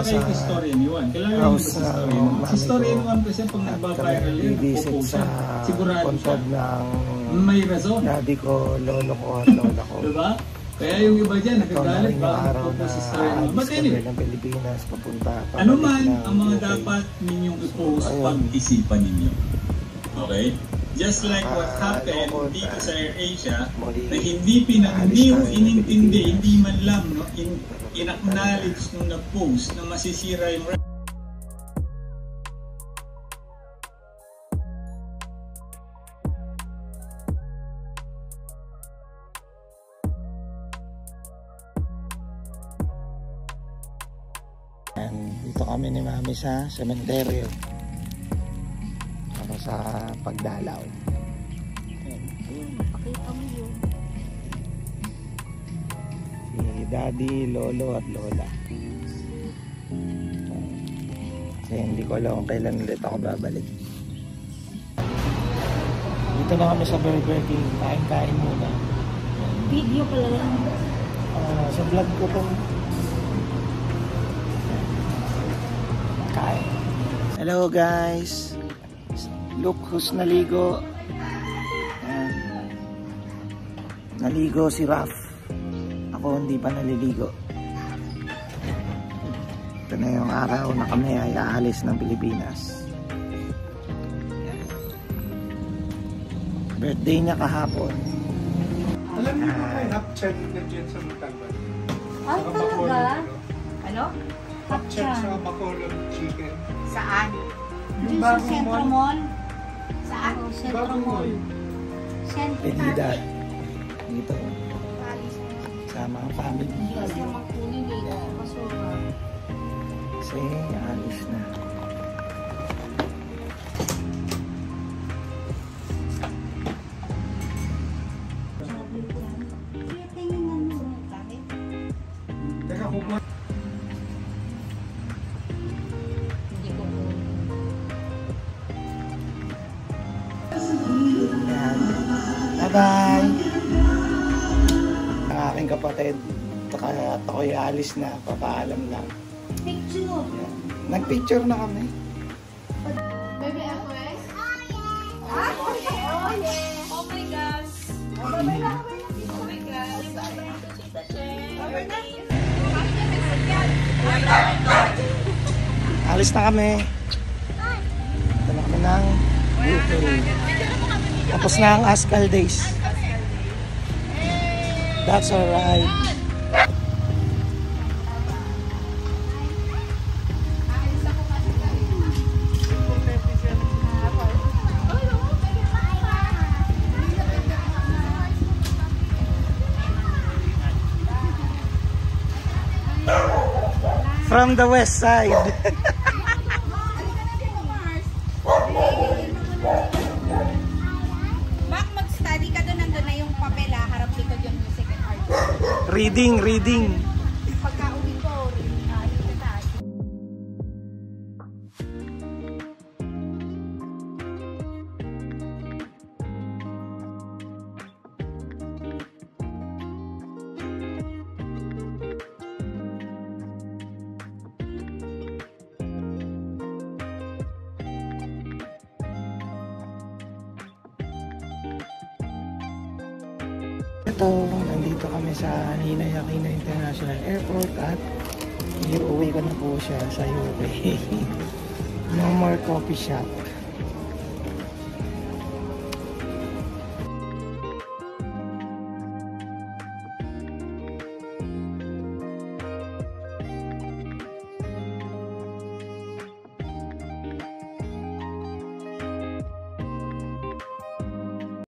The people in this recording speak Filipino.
tayo kay Historian Yuan. Kilala niyo ba si Historian Yuan? Si Historian Yuan kasi pag nagbabiral yun, pupo siya. Sigurado siya. May razon. Daddy ko, lolo ko at lola ko. Diba? Kaya yung iba dyan, nagagalit ba? Pupo si Historian Yuan. But anyway, ano man ang mga dapat ninyong i-post pag-isipan ninyo. Okay? Just like what happened dito sa AirAsia, na hindi pinag-new, inintindi, hindi man lang, no, in-acknowledge nung nag-post na masisira yung dito kami ni Mami sa sementeryo para sa pagdalaw. Pakita mo yun. Si Daddy, Lolo at Lola. Kasi hindi ko alam kung kailan ulit ako babalik. Dito na kami sa Burger King. Kain-kain muna. Video pala yan. Sa vlog ko po. Kain. Hello guys. Look who's naligo. Naligo si Raf. Ako hindi pa naliligo. Ito na yung araw na kami ay aalis ng Pilipinas. Birthday niya kahapon. Alam niyo ba kayo hapchat na dyan sa Montalban? Ah, talaga? Ano? Hapchat sa Bacolod Chicken. Saan? Yung Dito sa bagong Centro mall. Mall? Saan? Centro Bagong Mall. mall. Centro Pedida. Dito. Sama ang family. Hindi kasi magkunin dito. Masura. Kasi alis na. Teka, kukuha. Hindi ko Yan. Bye-bye! Ang aking kapatid. Kaya ako'y alis na. Papaalam lang. picture. Yan. Nag-picture na kami. Baby, ako eh? Ah, okay. Oh, yeah. Oh my gosh. Oh my gosh. Oh my gosh. Alis na kami. Ito na kami ng YouTube. Tapos na ang Askal Days. That's alright. From the west side. Bak, mag-study ka doon. Nandun na yung papel, harap likod yung music and art. Reading. Pagka-uwi ko, dito tayo. Ito, nandito kami sa Ninoy Aquino International Airport at iuwi ko na po siya sa UK. No more coffee shop.